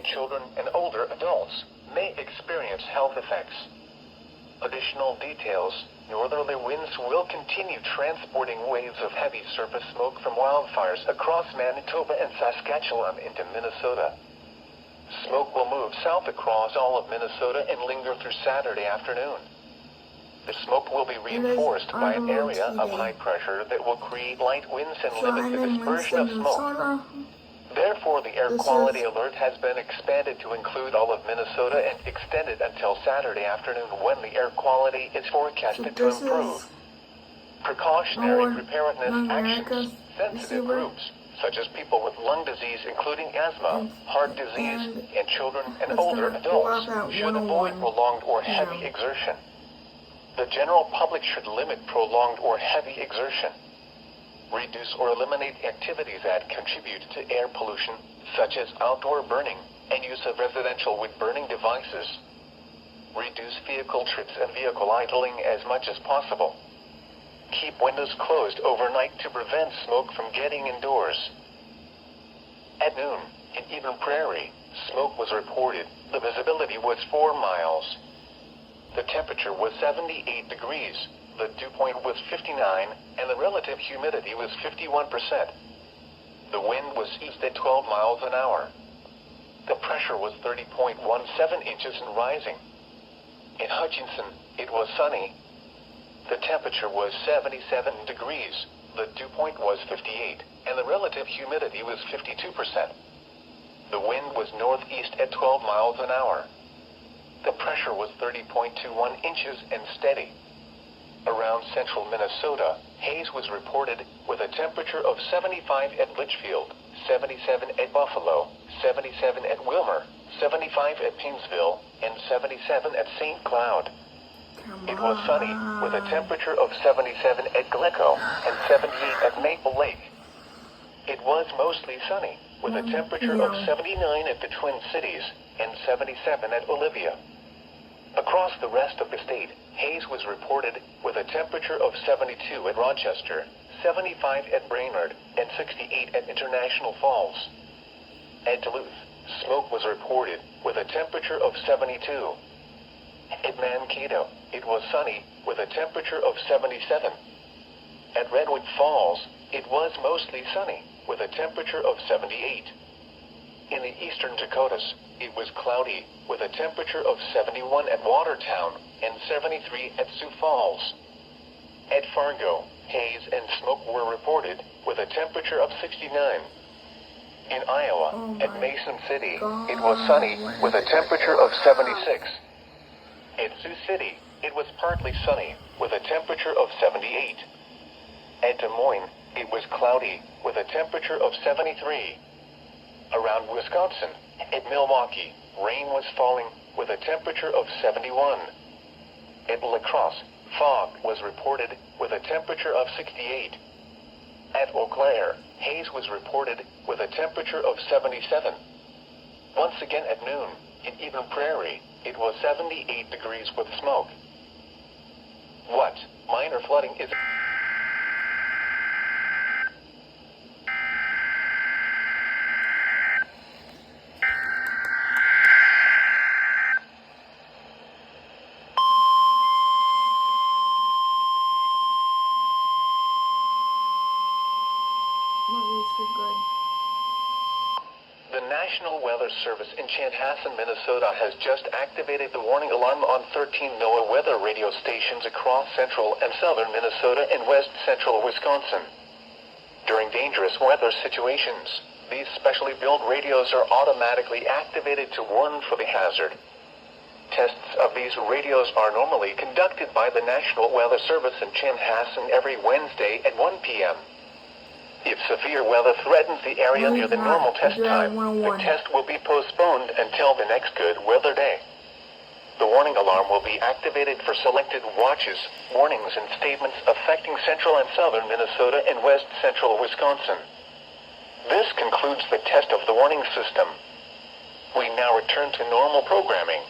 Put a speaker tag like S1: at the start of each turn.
S1: and children and older adults may experience health effects. Additional details: northerly winds will continue transporting waves of heavy surface smoke from wildfires across Manitoba and Saskatchewan into Minnesota. Smoke will move south across all of Minnesota and linger through Saturday afternoon. The smoke will be reinforced by an area of high pressure that will create light winds and limit the dispersion of smoke. Therefore, the air quality alert has been expanded to include all of Minnesota and extended until Saturday afternoon, when the air quality is forecasted to improve. Precautionary preparedness actions: sensitive groups, such as people with lung disease including asthma, heart disease, and children and older adults, should avoid prolonged or heavy exertion. The general public should limit prolonged or heavy exertion. Reduce or eliminate activities that contribute to air pollution, such as outdoor burning and use of residential wood-burning devices. Reduce vehicle trips and vehicle idling as much as possible. Keep windows closed overnight to prevent smoke from getting indoors. At noon, in Eden Prairie, smoke was reported. The visibility was 4 miles. The temperature was 78 degrees. The dew point was 59, and the relative humidity was 51%. The wind was east at 12 miles an hour. The pressure was 30.17 inches and rising. In Hutchinson, it was sunny. The temperature was 77 degrees. The dew point was 58, and the relative humidity was 52%. The wind was northeast at 12 miles an hour. The pressure was 30.21 inches and steady. Around central Minnesota, haze was reported with a temperature of 75 at Litchfield, 77 at Buffalo, 77 at Wilmer, 75 at Painesville, and 77 at St. Cloud. It was sunny with a temperature of 77 at Glencoe and 78 at Maple Lake. It was mostly sunny with a temperature of 79 at the Twin Cities and 77 at Olivia. Across the rest of the state, haze was reported with a temperature of 72 at Rochester, 75 at Brainerd, and 68 at International Falls. At Duluth, smoke was reported with a temperature of 72. At Mankato, it was sunny with a temperature of 77. At Redwood Falls, it was mostly sunny with a temperature of 78. In the eastern Dakotas, it was cloudy with a temperature of 71 at Watertown and 73 at Sioux Falls. At Fargo, haze and smoke were reported with a temperature of 69. In Iowa, at Mason City, it was sunny with a temperature of 76. At Sioux City, it was partly sunny with a temperature of 78. At Des Moines, it was cloudy with a temperature of 73. Around Wisconsin, at Milwaukee, rain was falling with a temperature of 71. At La Crosse, fog was reported with a temperature of 68. At Eau Claire, haze was reported with a temperature of 77. Once again at noon, in Eden Prairie, it was 78 degrees with smoke. What minor flooding is... The National Weather Service in Chanhassen, Minnesota has just activated the warning alarm on 13 NOAA weather radio stations across central and southern Minnesota and west central Wisconsin. During dangerous weather situations, these specially built radios are automatically activated to warn for the hazard. Tests of these radios are normally conducted by the National Weather Service in Chanhassen every Wednesday at 1 p.m. If severe weather threatens the area near the normal test time, the test will be postponed until the next good weather day. The warning alarm will be activated for selected watches, warnings, and statements affecting central and southern Minnesota and west central Wisconsin. This concludes the test of the warning system. We now return to normal programming.